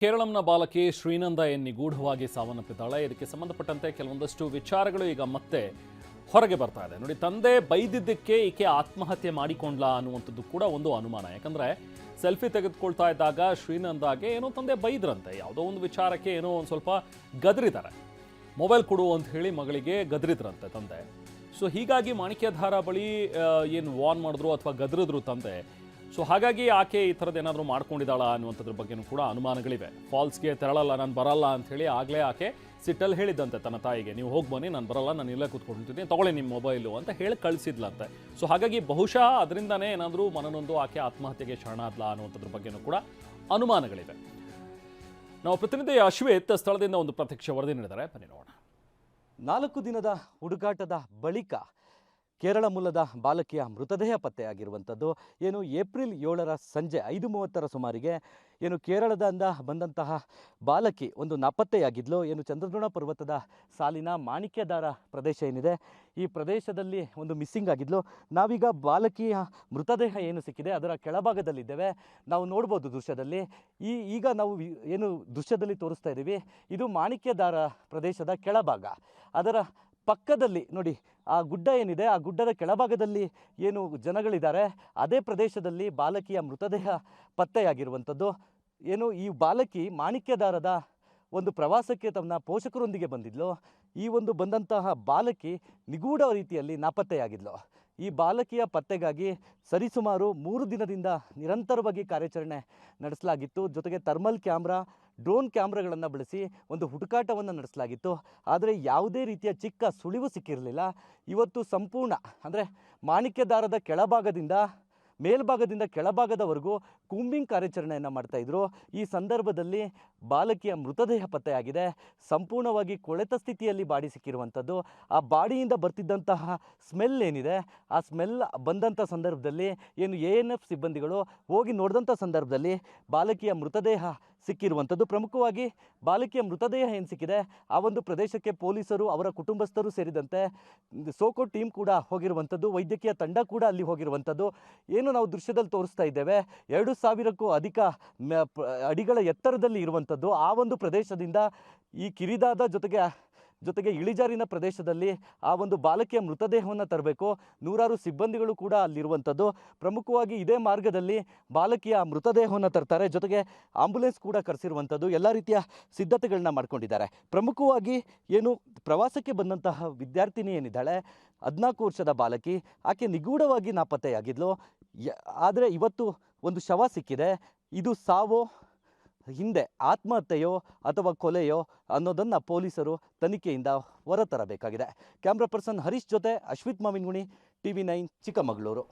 ಕೇರಳಂನ ಬಾಲಕಿ ಶ್ರೀನಂದ ನಿಗೂಢವಾಗಿ ಸಾವನ್ನಪ್ಪಿದ್ದಾಳೆ. ಇದಕ್ಕೆ ಸಂಬಂಧಪಟ್ಟಂತೆ ಕೆಲವೊಂದಷ್ಟು ವಿಚಾರಗಳು ಈಗ ಮತ್ತೆ ಹೊರಗೆ ಬರ್ತಾ ಇದೆ. ನೋಡಿ, ತಂದೆ ಬೈದಿದ್ದಕ್ಕೆ ಈಕೆ ಆತ್ಮಹತ್ಯೆ ಮಾಡಿಕೊಂಡ್ಲಾ ಅನ್ನುವಂಥದ್ದು ಕೂಡ ಒಂದು ಅನುಮಾನ. ಯಾಕಂದ್ರೆ ಸೆಲ್ಫಿ ತೆಗೆದುಕೊಳ್ತಾ ಇದ್ದಾಗ ಶ್ರೀನಂದಾಗೆ ಏನೋ ತಂದೆ ಬೈದ್ರಂತೆ, ಯಾವುದೋ ಒಂದು ವಿಚಾರಕ್ಕೆ ಏನೋ ಒಂದು ಸ್ವಲ್ಪ ಗದರಿದ್ದಾರೆ. ಮೊಬೈಲ್ ಕೊಡು ಅಂತ ಹೇಳಿ ಮಗಳಿಗೆ ಗದರಿದ್ರಂತೆ ತಂದೆ. ಸೊ ಹೀಗಾಗಿ ಮಾಣಿಕ್ಯಧಾರ ಬಳಿ ಏನು ವಾರ್ನ್ ಮಾಡಿದ್ರು ಅಥವಾ ಗದರಿದ್ರು ತಂದೆ. ಸೊ ಹಾಗಾಗಿ ಆಕೆ ಈ ಥರದ್ದು ಏನಾದರೂ ಮಾಡ್ಕೊಂಡಿದ್ದಾಳ ಅನ್ನುವಂಥದ್ರ ಬಗ್ಗೆನೂ ಕೂಡ ಅನುಮಾನಗಳಿವೆ. ಫಾಲ್ಸ್ಗೆ ತೆರಳಲ್ಲ, ನಾನು ಬರಲ್ಲ ಅಂಥೇಳಿ ಆಗಲೇ ಆಕೆ ಸಿಟ್ಟಲ್ಲಿ ಹೇಳಿದ್ದಂತೆ ತನ್ನ ತಾಯಿಗೆ, ನೀವು ಹೋಗಿ ಬನ್ನಿ, ನಾನು ಬರಲ್ಲ, ನಾನು ಇಲ್ಲೇ ಕೂತ್ಕೊಂಡಿದ್ದೀನಿ, ತಗೊಳ್ಳಿ ನಿಮ್ಮ ಮೊಬೈಲು ಅಂತ ಹೇಳಿ ಕಳಿಸಿದ್ಲಂತೆ. ಸೊ ಹಾಗಾಗಿ ಬಹುಶಃ ಅದರಿಂದನೇ ಏನಾದರೂ ಮನನೊಂದು ಆಕೆ ಆತ್ಮಹತ್ಯೆಗೆ ಶರಣಾದ್ಲಾ ಅನ್ನುವಂಥದ್ರ ಬಗ್ಗೆನೂ ಕೂಡ ಅನುಮಾನಗಳಿವೆ. ನಾವು ಪ್ರತಿನಿಧಿ ಅಶ್ವೇತ್ ಸ್ಥಳದಿಂದ ಒಂದು ಪ್ರತ್ಯಕ್ಷ ವರದಿ ನೀಡಿದ್ದಾರೆ, ಬನ್ನಿ ನೋಡೋಣ. 4 ದಿನದ ಹುಡುಕಾಟದ ಬಳಿಕ ಕೇರಳ ಮೂಲದ ಬಾಲಕಿಯ ಮೃತದೇಹ ಪತ್ತೆಯಾಗಿರುವಂಥದ್ದು. ಏನು ಏಪ್ರಿಲ್ 7ರ ಸಂಜೆ 5:30ರ ಸುಮಾರಿಗೆ ಏನು ಕೇರಳದಿಂದ ಬಂದಂತಹ ಬಾಲಕಿ ಒಂದು ನಾಪತ್ತೆಯಾಗಿದ್ಲು. ಏನು ಚಂದ್ರದ್ರೋಣ ಪರ್ವತದ ಸಾಲಿನ ಮಾಣಿಕ್ಯಧಾರ ಪ್ರದೇಶ ಏನಿದೆ, ಈ ಪ್ರದೇಶದಲ್ಲಿ ಒಂದು ಮಿಸ್ಸಿಂಗ್ ಆಗಿದ್ಲು. ನಾವೀಗ ಬಾಲಕಿಯ ಮೃತದೇಹ ಏನು ಸಿಕ್ಕಿದೆ ಅದರ ಕೆಳಭಾಗದಲ್ಲಿದ್ದೇವೆ. ನಾವು ನೋಡ್ಬೋದು ದೃಶ್ಯದಲ್ಲಿ. ಈಗ ನಾವು ಏನು ದೃಶ್ಯದಲ್ಲಿ ತೋರಿಸ್ತಾ ಇದ್ದೀವಿ, ಇದು ಮಾಣಿಕ್ಯಧಾರ ಪ್ರದೇಶದ ಕೆಳಭಾಗ. ಅದರ ಪಕ್ಕದಲ್ಲಿ ನೋಡಿ, ಆ ಗುಡ್ಡ ಏನಿದೆ, ಆ ಗುಡ್ಡದ ಕೆಳಭಾಗದಲ್ಲಿ ಏನು ಜನಗಳಿದ್ದಾರೆ, ಅದೇ ಪ್ರದೇಶದಲ್ಲಿ ಬಾಲಕಿಯ ಮೃತದೇಹ ಪತ್ತೆಯಾಗಿರುವಂಥದ್ದು. ಏನು ಈ ಬಾಲಕಿ ಮಾಣಿಕ್ಯಧಾರದ ಒಂದು ಪ್ರವಾಸಕ್ಕೆ ತನ್ನ ಪೋಷಕರೊಂದಿಗೆ ಬಂದಿದ್ಲು. ಈ ಒಂದು ಬಂದಂತಹ ಬಾಲಕಿ ನಿಗೂಢ ರೀತಿಯಲ್ಲಿ ನಾಪತ್ತೆಯಾಗಿದ್ಲು. ಈ ಬಾಲಕಿಯ ಪತ್ತೆಗಾಗಿ ಸರಿಸುಮಾರು 3 ದಿನದಿಂದ ನಿರಂತರವಾಗಿ ಕಾರ್ಯಾಚರಣೆ ನಡೆಸಲಾಗಿತ್ತು. ಜೊತೆಗೆ ಥರ್ಮಲ್ ಕ್ಯಾಮ್ರಾ, ಡ್ರೋನ್ ಕ್ಯಾಮ್ರಾಗಳನ್ನು ಬಳಸಿ ಒಂದು ಹುಡುಕಾಟವನ್ನು ನಡೆಸಲಾಗಿತ್ತು. ಆದರೆ ಯಾವುದೇ ರೀತಿಯ ಚಿಕ್ಕ ಸುಳಿವು ಸಿಕ್ಕಿರಲಿಲ್ಲ. ಇವತ್ತು ಸಂಪೂರ್ಣ ಅಂದರೆ ಮಾಣಿಕ್ಯಧಾರದ ಕೆಳಭಾಗದಿಂದ ಮೇಲ್ಭಾಗದಿಂದ ಕೆಳಭಾಗದವರೆಗೂ ಕೂಂಬಿಂಗ್ ಕಾರ್ಯಾಚರಣೆಯನ್ನು ಮಾಡ್ತಾಯಿದ್ರು. ಈ ಸಂದರ್ಭದಲ್ಲಿ ಬಾಲಕಿಯ ಮೃತದೇಹ ಪತ್ತೆಯಾಗಿದೆ. ಸಂಪೂರ್ಣವಾಗಿ ಕೊಳೆತ ಸ್ಥಿತಿಯಲ್ಲಿ ಬಾಡಿ ಸಿಕ್ಕಿರುವಂಥದ್ದು. ಆ ಬಾಡಿಯಿಂದ ಬರ್ತಿದ್ದಂತಹ ಸ್ಮೆಲ್ ಏನಿದೆ, ಆ ಸ್ಮೆಲ್ ಬಂದಂಥ ಸಂದರ್ಭದಲ್ಲಿ ಏನು ANF ಸಿಬ್ಬಂದಿಗಳು ಹೋಗಿ ನೋಡಿದಂಥ ಸಂದರ್ಭದಲ್ಲಿ ಬಾಲಕಿಯ ಮೃತದೇಹ ಸಿಕ್ಕಿರುವಂಥದ್ದು. ಪ್ರಮುಖವಾಗಿ ಬಾಲಕಿಯ ಮೃತದೇಹ ಏನು ಸಿಕ್ಕಿದೆ, ಆ ಒಂದು ಪ್ರದೇಶಕ್ಕೆ ಪೊಲೀಸರು, ಅವರ ಕುಟುಂಬಸ್ಥರು ಸೇರಿದಂತೆ ಸೋಕೋ ಟೀಮ್ ಕೂಡ ಹೋಗಿರುವಂಥದ್ದು, ವೈದ್ಯಕೀಯ ತಂಡ ಕೂಡ ಅಲ್ಲಿ ಹೋಗಿರುವಂಥದ್ದು. ಏನು ನಾವು ದೃಶ್ಯದಲ್ಲಿ ತೋರಿಸ್ತಾ ಇದ್ದೇವೆ, 2,000ಕ್ಕೂ ಅಧಿಕ ಅಡಿಗಳ ಎತ್ತರದಲ್ಲಿ ಇರುವಂಥದ್ದು. ಆ ಒಂದು ಪ್ರದೇಶದಿಂದ ಈ ಕಿರಿದಾದ ಜೊತೆಗೆ ಇಳಿಜಾರಿನ ಪ್ರದೇಶದಲ್ಲಿ ಆ ಒಂದು ಬಾಲಕಿಯ ಮೃತದೇಹವನ್ನು ತರಬೇಕು. 100 ಸಿಬ್ಬಂದಿಗಳು ಕೂಡ ಅಲ್ಲಿರುವಂಥದ್ದು. ಪ್ರಮುಖವಾಗಿ ಇದೇ ಮಾರ್ಗದಲ್ಲಿ ಬಾಲಕಿಯ ಮೃತದೇಹವನ್ನು ತರ್ತಾರೆ. ಜೊತೆಗೆ ಆಂಬುಲೆನ್ಸ್ ಕೂಡ ಕರೆಸಿರುವಂಥದ್ದು. ಎಲ್ಲ ರೀತಿಯ ಸಿದ್ಧತೆಗಳನ್ನ ಮಾಡ್ಕೊಂಡಿದ್ದಾರೆ. ಪ್ರಮುಖವಾಗಿ ಏನು ಪ್ರವಾಸಕ್ಕೆ ಬಂದಂತಹ ವಿದ್ಯಾರ್ಥಿನಿ ಏನಿದ್ದಾಳೆ, 14 ವರ್ಷದ ಬಾಲಕಿ, ಆಕೆ ನಿಗೂಢವಾಗಿ ನಾಪತ್ತೆಯಾಗಿದ್ಲು. ಆದರೆ ಇವತ್ತು ಒಂದು ಶವ ಸಿಕ್ಕಿದೆ. ಇದು ಸಾವೋ, ಹಿಂದೆ ಆತ್ಮಹತ್ಯೆಯೋ ಅಥವಾ ಕೊಲೆಯೋ ಅನ್ನೋದನ್ನು ಪೊಲೀಸರು ತನಿಖೆಯಿಂದ ಹೊರತರಬೇಕಾಗಿದೆ. ಕ್ಯಾಮ್ರಾ ಪರ್ಸನ್ ಹರೀಶ್ ಜೊತೆ ಅಶ್ವಿತ್ ಮಾವಿನಗುಣಿ, TV9 ಚಿಕ್ಕಮಗಳೂರು.